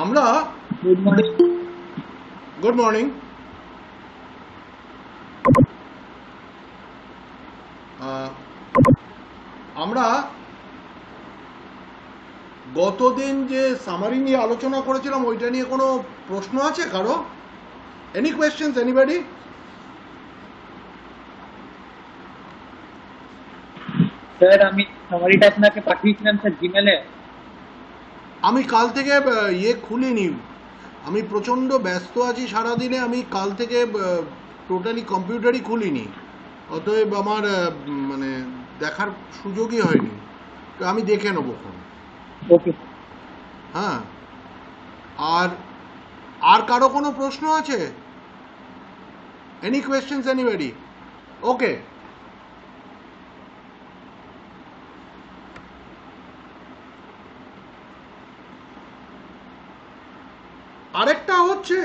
আমরা good morning. Good morning. আমরা গতদিন যে সামারি নিয়ে আলোচনা করেছিলাম ওইটা নিয়ে কোনো প্রশ্ন আছে কারো? Any questions anybody? স্যার আমি সামারিটা আপনাকে পাঠিয়েছিলাম স্যার জিমেলে। আমি কাল থেকে খুলিনি, আমি প্রচণ্ড ব্যস্ত আছি সারাদিনে, আমি কাল থেকে টোটালি কম্পিউটারই খুলিনি, অতএব আমার মানে দেখার সুযোগই হয়নি। তো আমি দেখে নেবো ফোন। ওকে। হ্যাঁ, আর আর কারো কোনো প্রশ্ন আছে? Any questions anybody? ওকে, আরেকটা হচ্ছে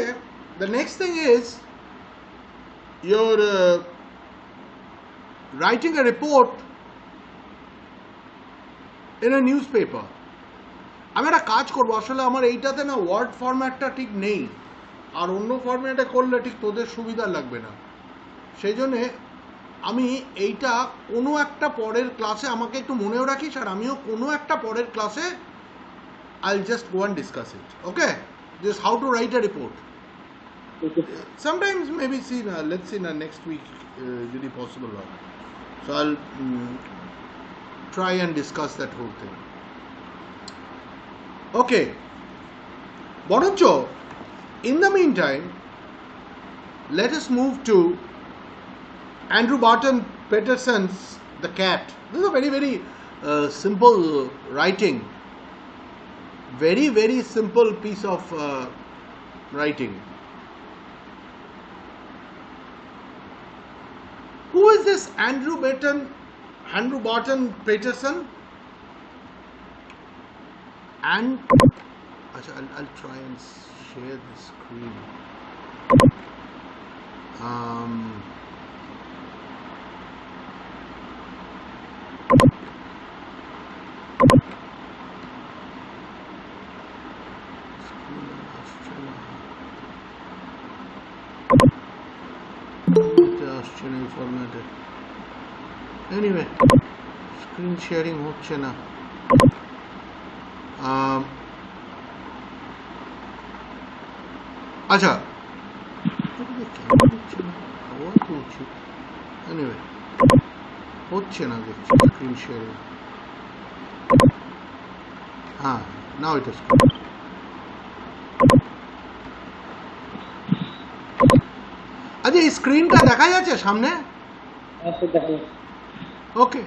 the next thing is your writing A report in a news paper. আমি একটা কাজ করবো, আসলে আমার এইটাতে না ওয়ার্ড ফরম্যাটটা ঠিক নেই, আর অন্য ফরম্যাটে করলে ঠিক তোদের সুবিধা লাগবে না। সেই জন্যে আমি এইটা কোনো একটা পরের ক্লাসে, আমাকে একটু মনেও রাখিস, আর আমিও কোনো একটা পরের ক্লাসে I'll just go and discuss it. Okay? Just how to write a report. Sometimes maybe see, let's see next week, যদি possible হয়. So I'll try and discuss that whole thing. Okay. বরঞ্চ in the meantime, let us move to Andrew Barton Peterson's The Cat. This is a very, very simple writing. Very, very simple piece of writing. Who is this Andrew Barton Peterson? And I'll try and share the screen. ফরম্যাটে anyway screen sharing হচ্ছে না। আচ্ছা, anyway হচ্ছে না দেখছি screen sharing. হ্যাঁ, নাও it is. আচ্ছা, এই স্ক্রিনটা দেখা যাচ্ছে সামনে? ওকে,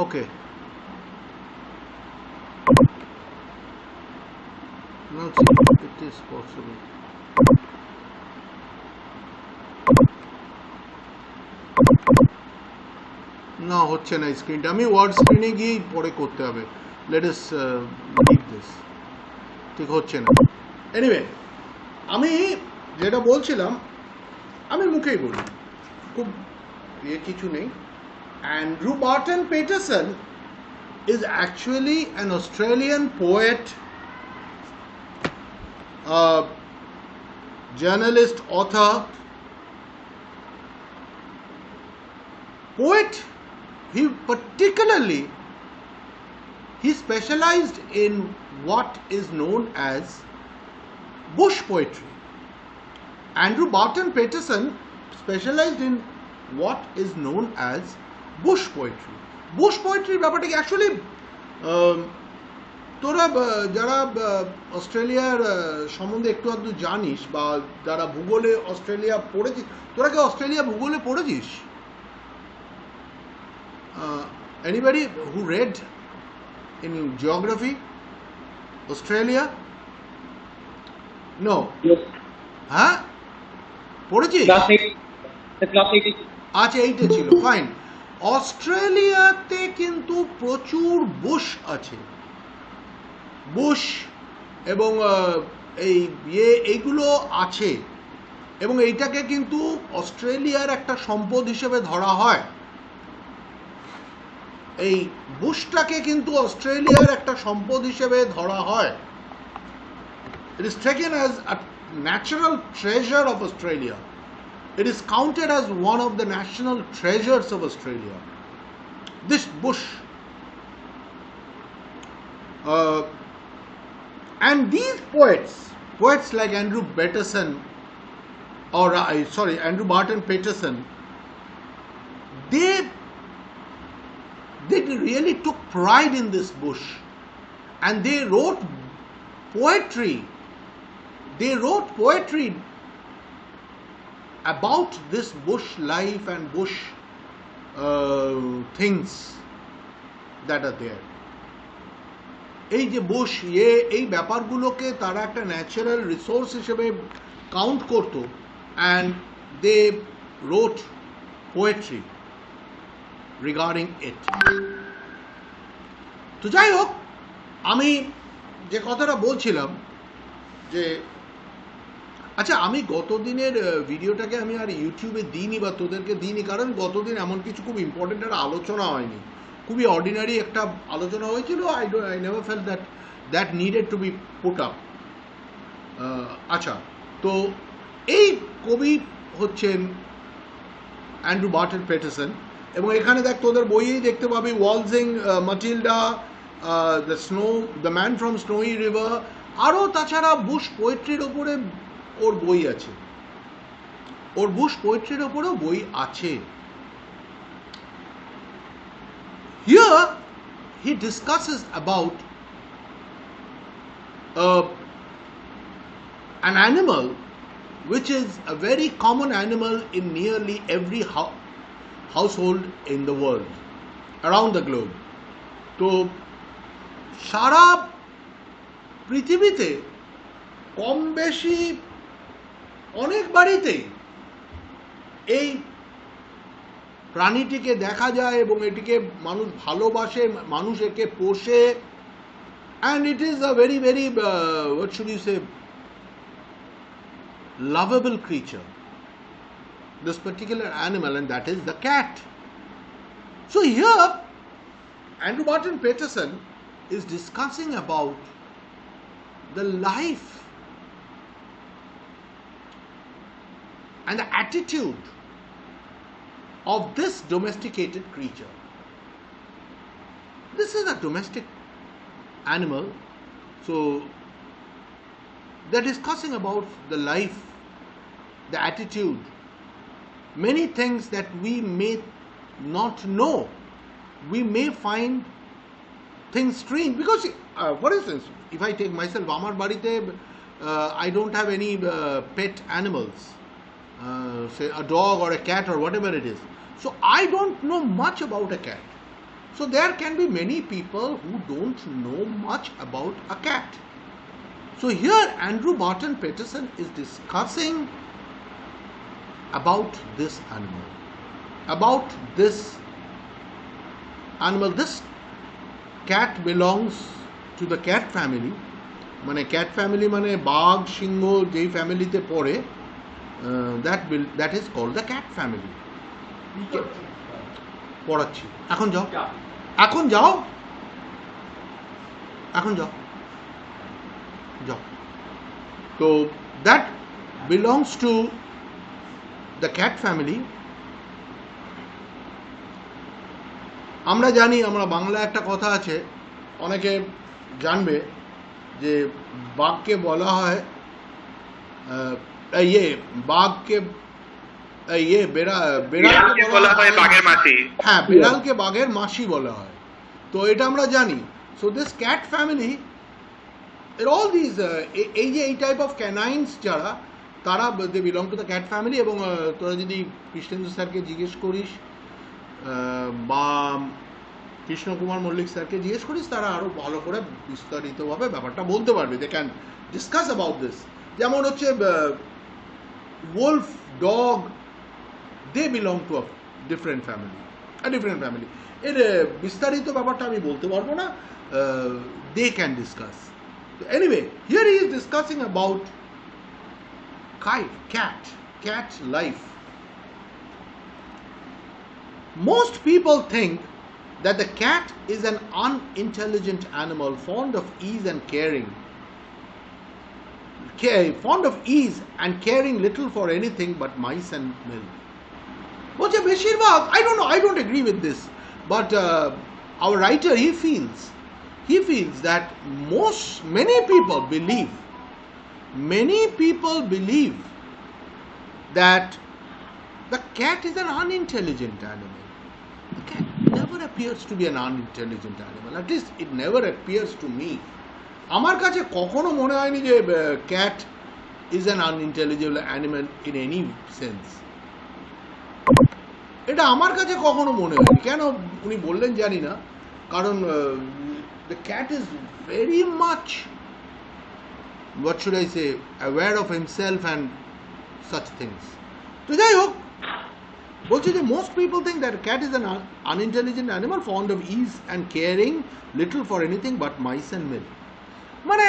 ওকে, now see if it is possible. না, হচ্ছে না স্ক্রিনটা। আমি ওয়ার্ড স্ক্রিনে গিয়েই পরে করতে হবে। Let us leave this. ঠিক হচ্ছে না। এনিওয়ে, আমি যেটা বলছিলাম আমি মুখেই বলি, খুব কিছু নেই। Andrew Barton Peterson is actually an Australian poet, journalist, author, poet. He specialized in what is known as bush poetry. Andrew Barton Peterson specialized in what is known as bush poetry. Bush poetry ব্যাপারটা কি actually, তোরা যারা অস্ট্রেলিয়ার সম্বন্ধে একটু আধটু জানিস, বা যারা ভূগোলে অস্ট্রেলিয়া পড়েছিস, তোরা কি অস্ট্রেলিয়া ভূগোলে পড়েছিস? Anybody who read in geography Australia? No. হ্যাঁ, পড়েছিস? আচ্ছা, এইটা ছিল ফাইন। অস্ট্রেলিয়াতে কিন্তু প্রচুর বুশ আছে, বুশ এবং এইগুলো আছে, এবং এইটাকে কিন্তু অস্ট্রেলিয়ার একটা সম্পদ হিসেবে ধরা হয়। এই বুশটাকে কিন্তু অস্ট্রেলিয়ার একটা সম্পদ হিসেবে ধরা হয়। It is taken as a natural treasure of Australia. It is counted as one of the national treasures of Australia. This bush. And these poets like Andrew Patterson, Andrew Barton Patterson, they really took pride in this bush, and they wrote poetry. They wrote poetry about this bush life and bush things that are there. এই যে Bush এই ব্যাপারগুলোকে তারা একটা natural resource হিসেবে count করতো, and they রোট poetry regarding ইট। তো যাই হোক, আমি যে কথাটা বলছিলাম যে আচ্ছা, আমি গতদিনের ভিডিওটাকে আমি আর ইউটিউবে দিইনি বা তোদেরকে দিইনি, কারণ গতদিন এমন কিছু খুব ইম্পর্টেন্ট একটা আলোচনা হয়নি, খুবই অর্ডিনারি একটা আলোচনা হয়েছিল। I never fell that needed to be put up. আচ্ছা, তো এই কবি হচ্ছেন অ্যান্ড্রু বার্টন পেটারসন, এবং এখানে দেখ তোদের বইয়েই দেখতে পাবি waltzing, Matilda, the man from Snowy River, আরও তাছাড়া বুশ পোয়েট্রির ওপরে ওর বই আছে, ওর বুশ পোয়েট্রির ওপরেও বই আছে। Here he discusses about an animal which is a very common animal in nearly every household in the world, around the globe. তো সারা পৃথিবীতে কম বেশি অনেক বাড়িতেই এই প্রাণীটিকে দেখা যায় এবং এটিকে মানুষ ভালোবাসে, মানুষ একে পোষে, and it is a very very what should you say, lovable creature, this particular animal, and that is the cat. So here Andrew Barton Patterson is discussing about the life and the attitude of this domesticated creature. This is a domestic animal, so they're discussing about the life, the attitude, many things that we may not know. We may find things strange because, for instance, if I take myself, amar barite I don't have any pet animals, say a dog or a cat or whatever it is. So I don't know much about a cat. So there can be many people who don't know much about a cat. So here Andrew Barton Patterson is discussing about this animal. This cat belongs to the cat family. মানে cat family মানে বাঘ, সিংহ যেই ফ্যামিলিতে পড়ে, that is called the cat family. পড়াচ্ছি, এখন যাও। তো that belongs to the cat family. আমরা জানি, আমরা বাংলা একটা কথা আছে, অনেকে জানবে যে বাঘকে বলা হয় বাঘকে বেড়ালকে বলা হয় বাঘের মাসি। হ্যাঁ, বেড়ালকে বাঘের মাসি বলা হয়। তো এটা আমরা জানি। So this cat family, all these এই টাইপ অফ ক্যানাইন্স যারা, তারা they belong to the cat family. এবং তোরা যদি কৃষ্ণেন্দু স্যারকে জিজ্ঞেস করিস বা কৃষ্ণ কুমার মল্লিক স্যারকে জিজ্ঞেস করিস, তারা আরো ভালো করে বিস্তারিতভাবে ব্যাপারটা বলতে পারবে। They can discuss about this. যেমন হচ্ছে wolf, dog, they belong to a different family. এর বিস্তারিত ব্যাপারটা আমি বলতে পারবো না, they can discuss. So anyway, here he is discussing about cat. cat life. Most people think that the cat is an unintelligent animal, fond of ease and caring little for anything but mice and milk. বলছে বেশিরভাগ, I don't agree with this, but our writer, he feels that many people believe that the cat is an unintelligent animal. The cat never appears to be an unintelligent animal. At least it never appears to me. আমার কাছে কখনো মনে হয়নি যে cat is an unintelligent animal in any sense. এটা আমার কাছে কখনো মনে হয়নি। কেন উনি বললেন জানি না, কারণ the cat is very much, what should I say, aware of himself and such things. তো যাই হোক, বলছে যে most people think that cat is an unintelligent animal, fond of ease and caring little for anything but mice and milk. মানে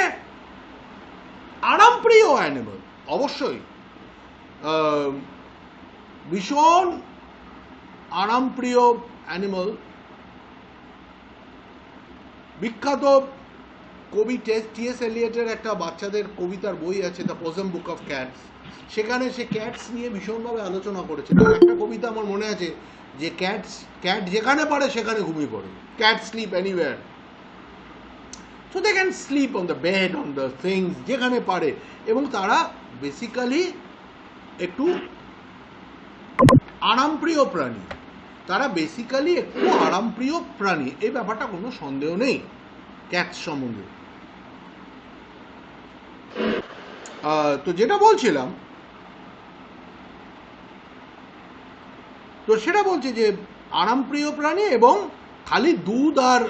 আরামপ্রিয় animal, অবশ্যই ভীষণ আরামপ্রিয় animal. বিখ্যাত কবি টি.এস. এলিয়টের একটা বাচ্চাদের কবিতার বই আছে, দ্য পোসম বুক অফ ক্যাটস। সেখানে সে ক্যাটস নিয়ে ভীষণভাবে আলোচনা করেছে। তার একটা কবিতা আমার মনে আছে যে ক্যাট যেখানে পারে সেখানে ঘুমিয়ে পড়ে, cat sleep anywhere. So they can sleep on the bed, on the things, যেখানে পারে। এবং তারা বেসিক্যালি একটু আরামপ্রিয় প্রাণী, এই ব্যাপারটা কোনো সন্দেহ নেই ক্যাটস সম্বন্ধে। তো যেটা বলছিলাম, তো সেটা বলছে যে আরামপ্রিয় প্রাণী এবং খালি দুধ আর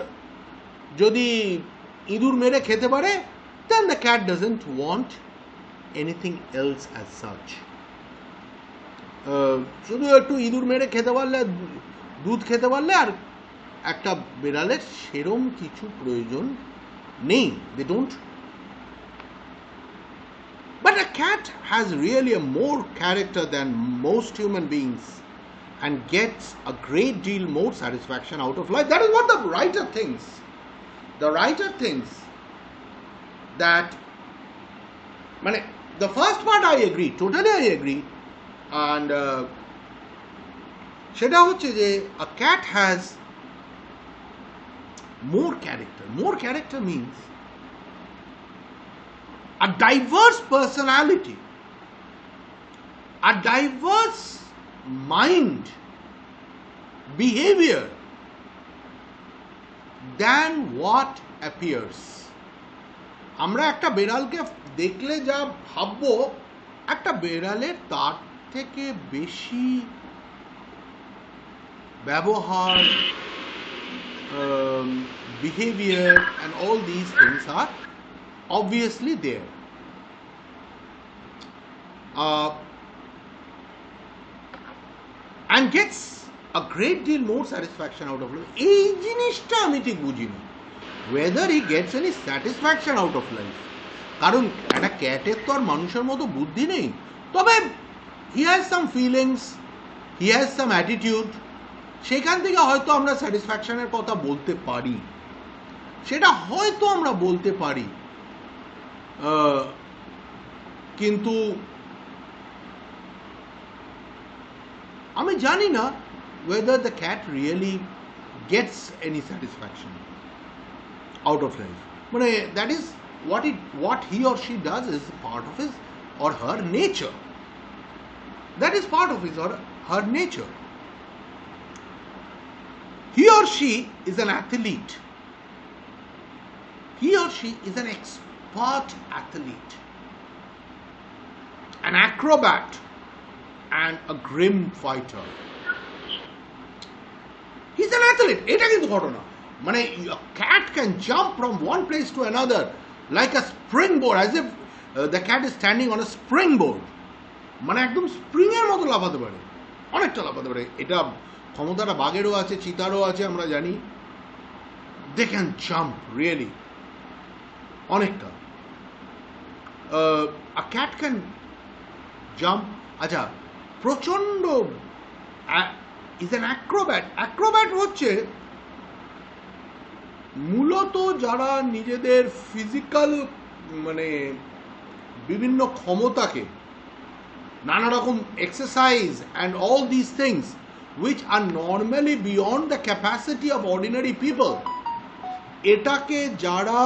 যদি ইঁদুর মেরে খেতে পারে, then the cat doesn't want anything else as such. শুধু একটু ইঁদুর মেরে খেতে পারলে, দুধ খেতে পারলে আর একটা বিড়ালের সেরম কিছু প্রয়োজন নেই। They don't. But a cat has really a more character than most human beings and gets a great deal more satisfaction out of life. That is what the writer thinks. The writer thinks that, the first part I agree, totally I agree, and সেটা হচ্ছে যে a cat has more character. More character means a diverse personality, a diverse mind, behavior than what appears. আমরা একটা বেড়ালকে দেখলে যা ভাববো, একটা বেড়ালের তার থেকে বেশি ব্যবহার, behavior and all these things are obviously there. And gets a great deal more satisfaction out of life. এই জিনিসটা আমি ঠিক বুঝি না, whether he gets any satisfaction out of life. কারণ একটা ক্যাটের তো আর মানুষের মতো বুদ্ধি নেই, তবে he has some feelings, he has some attitude. সেখান থেকে হয়তো আমরা স্যাটিসফ্যাকশনের কথা বলতে পারি, সেটা হয়তো আমরা বলতে পারি, কিন্তু আমি জানি না whether the cat really gets any satisfaction out of life. মানে that is what he or she does is part of his or her nature. That is part of his or her nature. He or she is an athlete. He or she is an expert athlete, an acrobat, and a grim fighter. He's an athlete. এটা কিন্তু ঘটনা। মানে a cat can jump from one place to another like a springboard, as if the cat is standing on a springboard. মানে একদম spring এর মতো লাফাতে পারে, অনেকটা লাফাতে পারে। এটা ক্ষমতাটা বাঘেরও আছে, চিতারও আছে, আমরা জানি। They can jump really অনেকটা। A cat can jump আচ্ছা, প্রচণ্ড ইজ অ্যান অ্যাক্রোব্যাট। অ্যাক্রোব্যাট হচ্ছে মূলত যারা নিজেদের ফিজিক্যাল মানে বিভিন্ন ক্ষমতাকে নানা রকম exercise and all this things which are normally beyond the capacity of ordinary people, এটাকে যারা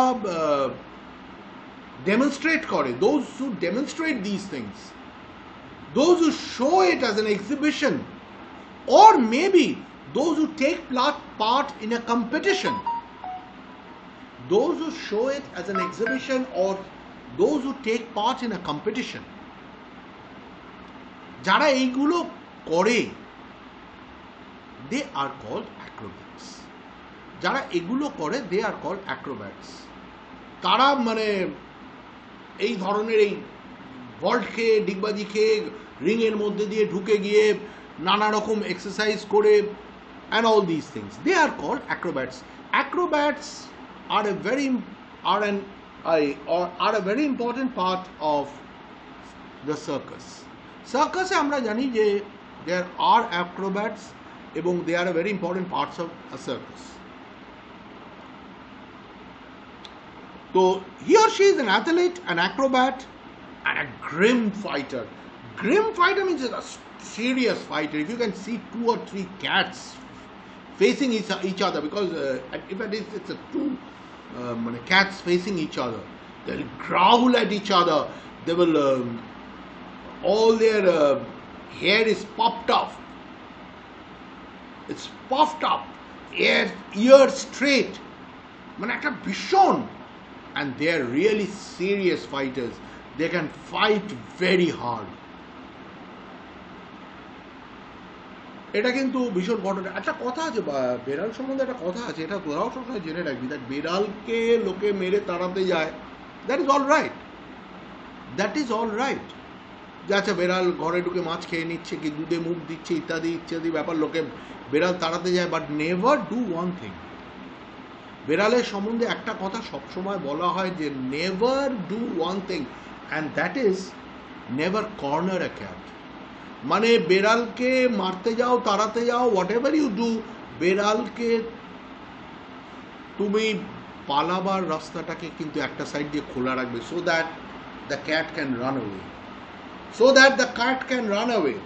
demonstrate করে, those who demonstrate these things, those who show it as an exhibition, or maybe those who take part in a competition, those who show it as an exhibition or those who take part in a competition, যারা এইগুলো করে, they are called acrobats. যারা এগুলো করে, they are called acrobats. তারা মানে এই ধরনের এই ভল্ট খেয়ে ডিগবাজি খেয়ে রিংয়ের মধ্যে দিয়ে ঢুকে গিয়ে নানা রকম এক্সারসাইজ করে and all these things, they are called acrobats. Acrobats are a very important part of the circus. Circus আমরা জানি যে there are acrobats এবং they are a very important parts of a circus. So he or she is an athlete, an acrobat, and a grim fighter. Grim fighter means a serious fighter. If you can see 2 or 3 cats facing each other, because if it's a two cats facing each other, they'll growl at each other. They will all their hair is popped off. It's puffed up, ears straight. মানে একটা ভীষণ, and they are really serious fighters. They can fight very hard. এটা কিন্তু ভীষণ ঘটনা। একটা কথা আছে বেড়াল সম্বন্ধে, একটা কথা আছে, এটা তোরাও সবসময় জেনে রাখবি, দ্যাট বেড়ালকে লোকে মেরে তাড়াতে যায়, that is all right, that is all right. যে আচ্ছা বেড়াল ঘরে ঢুকে মাছ খেয়ে নিচ্ছে, কি দুধে মুখ দিচ্ছে, ইত্যাদি ইত্যাদি ব্যাপার, লোকে বেড়াল তাড়াতে যায়, but never do one thing. বেড়ালের সম্বন্ধে একটা কথা সবসময় বলা হয় যে never do one thing, and that is never corner a cat. মানে বেড়ালকে মারতে যাও, তাড়াতে যাও, হোয়াট এভার ইউ ডু, বেড়ালকে তুমি পালাবার রাস্তাটাকে কিন্তু একটা সাইড দিয়ে খোলা রাখবে, so that the cat can run away, so that the cat can run away.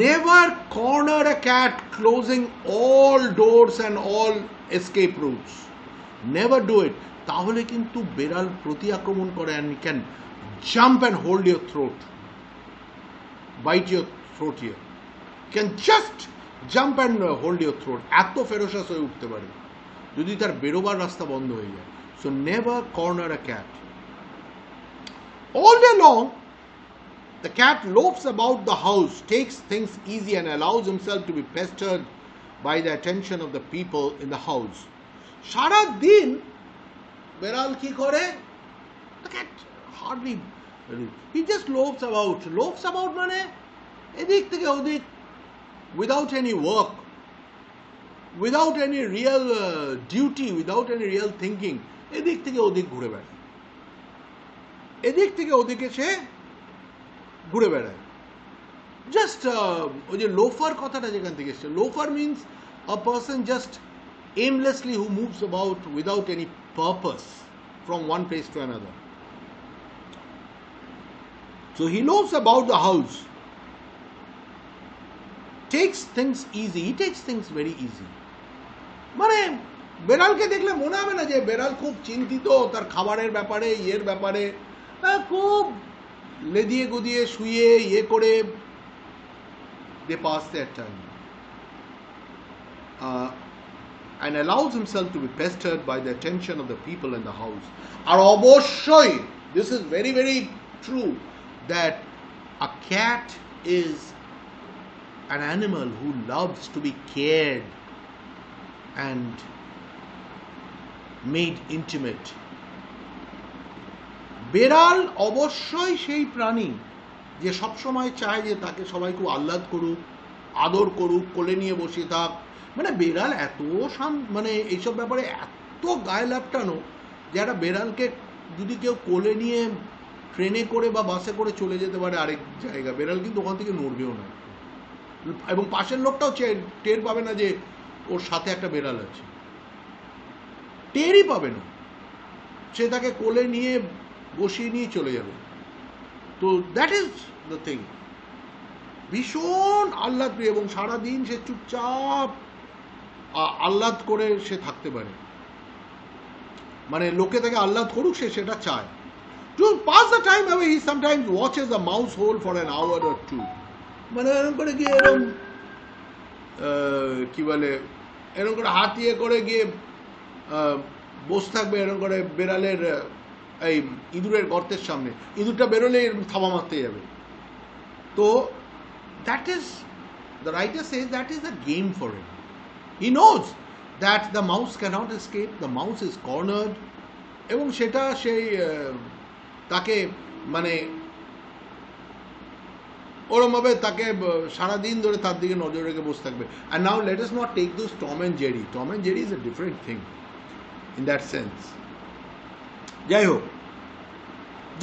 Never corner a cat, closing all doors and all escape routes. Never do it. তাহলে কিন্তু বেড়াল প্রতি আক্রমণ করে, and you can jump and hold your throat, bite your throat here. You can just jump and hold your throat. এত ferocious হয়ে উঠতে পারে যদি তার বেরোবার রাস্তা বন্ধ হয়ে যায়। So never corner a cat. All day long the cat loafs about the house, takes things easy and allows himself to be pestered by the attention of the people in the house. সারা দিন বেড়াল কি করে? The cat hardly, he just loafs about. Loafs about মানে এদিক থেকে ওদিক, without any work, without any real duty, without any real thinking, এদিক থেকে ওদিক ঘুরে বেড়ায়, এদিক থেকে ওদিকে সে ঘুরে বেড়ায়। জাস্ট ওই যে লোফার কথাটা যেখান থেকে এসছে, loafer means a person just aimlessly who moves about without any purpose from one place to another. So he loafs about the house, takes things easy, he takes things very easy. মানে বেড়ালকে দেখলে মনে হবে না যে বেড়াল খুব চিন্তিত তার খাবারের ব্যাপারে, ইয়ের ব্যাপারে, খুব লেদিয়ে গুদিয়ে শুয়ে ইয়ে করে they pass their time, and allows himself to be pestered by the attention of the people in the house. আর অবশ্যই, this is very very true, that a cat is an animal who loves to be cared and made intimate. বেড়াল অবশ্যই সেই প্রাণী যে সবসময় চায় যে তাকে সবাই খুব আহ্লাদ করুক, আদর করুক, কোলে নিয়ে বসে থাক। মানে বেড়াল এত মানে এইসব ব্যাপারে এত গায়ে ল্যাপটানো যে একটা বেড়ালকে যদি কেউ কোলে নিয়ে ট্রেনে করে বা বাসে করে চলে যেতে পারে আরেক জায়গা, বেড়াল কিন্তু ওখান থেকে নড়বেও না, এবং পাশের লোকটাও টের পাবে না যে ওর সাথে একটা বেড়াল আছে, টেরই পাবে না, সে তাকে কোলে নিয়ে বসিয়ে নিয়ে চলে যাবে। তো দ্যাট ইজ দ্য থিং, ভীষণ আহ্লাদপ্রিয়, এবং সারাদিন সে চুপচাপ আহ্লাদ করে সে থাকতে পারে, মানে লোকে তাকে আহ্লাদ করুক, সে সেটা চায়। To pass the time away, he sometimes watches a mouse hole for an hour or two. মানে এরকম করে গিয়ে এরকম কি বলে, এরকম করে হাত ইয়ে করে গিয়ে বসে থাকবে এরকম করে বেড়ালের এই ইঁদুরের গর্তের সামনে, ইঁদুরটা বেরোলে থাবা মারতে যাবে। তো that is, the writer says that is a game for him. He knows that the mouse cannot escape, the mouse is cornered, এবং সেটা সেই তাকে মানে ওরমভাবে তাকে সারাদিন ধরে তার দিকে নজর রেখে বসে থাকবে। And now let us not take this Tom and Jerry, Tom and Jerry is a different thing in that sense. যাই হোক,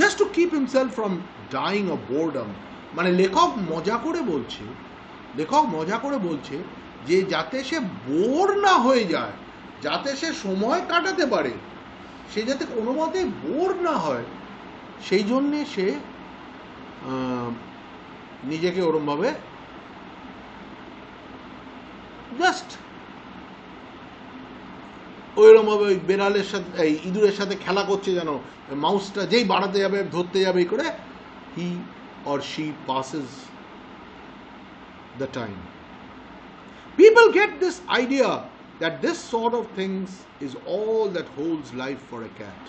just to keep himself from dying of boredom, মানে লেখক মজা করে বলছে যে যাতে সে বোর না হয়ে যায়, যাতে সে সময় কাটাতে পারে, সে যাতে কোনো মতে বোর না হয়, সেই জন্যে সে নিজেকে ওরমভাবে জাস্ট ওইরকমভাবে ওই বেড়ালের সাথে এই ইঁদুরের সাথে খেলা করছে, যেন মাউসটা যেই বাড়াতে যাবে ধরতে যাবে এই করে, he or she passes the time. People get this idea that this sort of things is all that holds life for a cat.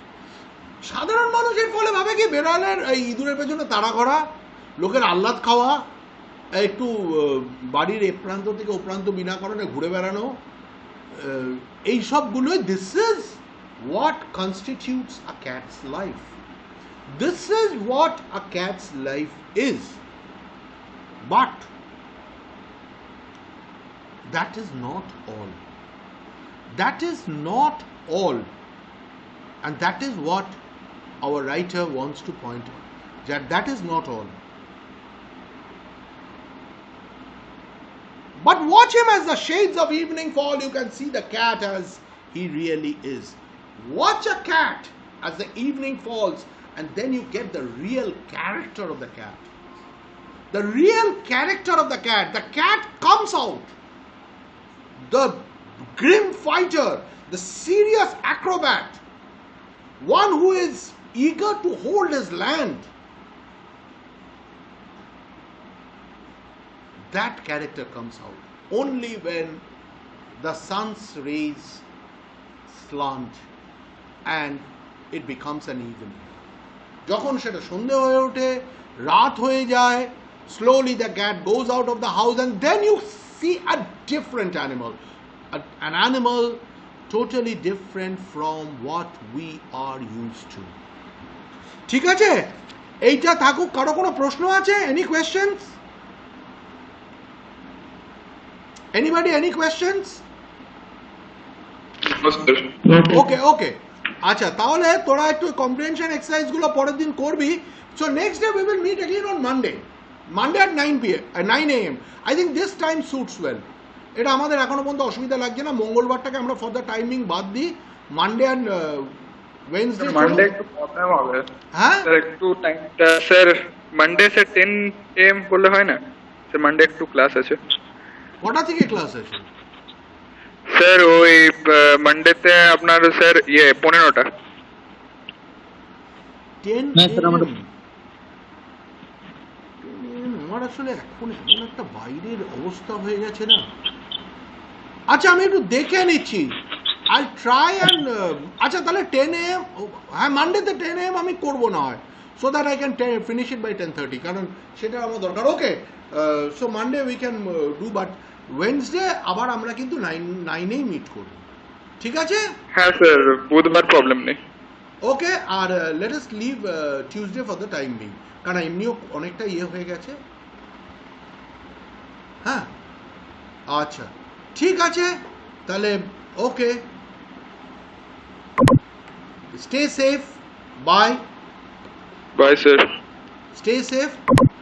সাধারণ মানুষের ফলে ভাবে কি বেড়ালের এই ইঁদুরের পেছনে তাড়া করা, লোকের আহ্লাদ খাওয়া, একটু বাড়ির এ প্রান্ত থেকে ও প্রান্ত বিনা কারণে ঘুরে বেড়ানো, এই সবগুলোই this is what constitutes a cat's life, this is what a cat's life is. But that is not all, that is not all, and that is what our writer wants to point out, that is not all. But watch him as the shades of evening fall, you can see the cat as he really is. Watch a cat as the evening falls, and then you get the real character of the cat. The real character of the cat comes out, the grim fighter, the serious acrobat, one who is eager to hold his land. That character comes out only when the sun's rays slant and it becomes an evening. যখন সেটা সন্ধে হয়ে ওঠে, রাত হয়ে যায়, slowly the cat goes out of the house, and then you see a different animal, an animal totally different from what we are used to. ঠিক আছে, এইটা থাকুক। কারো কোনো প্রশ্ন আছে? Any questions? Anybody, any questions? Okay. আচ্ছা, তাহলে তোরা একটু কম্প্রিহেনশন এক্সারসাইজ গুলো পরের দিন করবি। So next day we will meet again on Monday at 9 AM. I think this time suits well. এটা আমাদের এখনো পর্যন্ত অসুবিধা লাগছে না। মঙ্গলবারটাকে আমরা ফর দ্য টাইমিং বাদ দিই, মানডে অ্যান্ড ওয়েডনেসডে। মানডে একটু প্রবলেম হবে। হ্যাঁ স্যার, একটু টাইমটা স্যার মানডে সে 10 AM বললে হয় না স্যার? মানডে একটু ক্লাস আছে। কটা থেকে ক্লাস আছে স্যার? ওই মানডেতে আপনার স্যার 15টা। 10 হ্যাঁ স্যার, আমাদের আমার আসলে এখন এমন একটা বাইরের অবস্থা হয়ে গেছে না। আচ্ছা, আমি একটু দেখে নিচ্ছি। আই ট্রাই অ্যান্ড আচ্ছা, তাহলে 10 AM, হ্যাঁ মানডেতে 10 AM আমি করবো না হয়, so that I can finish it by 10:30, কারণ সেটা আমার দরকার। Okay, so Monday we can do, but Wednesday আবার আমরা কিন্তু 9-9-এই মিট করব, ঠিক আছে? হ্যাঁ স্যার, বুধবার প্রবলেম নেই। ওকে, আর let us leave Tuesday for the time being, কারণ এমনিও অনেকটা হয়ে গেছে। হ্যাঁ, আচ্ছা ঠিক আছে, তাহলে okay, stay safe, bye. Bye sir. Stay safe.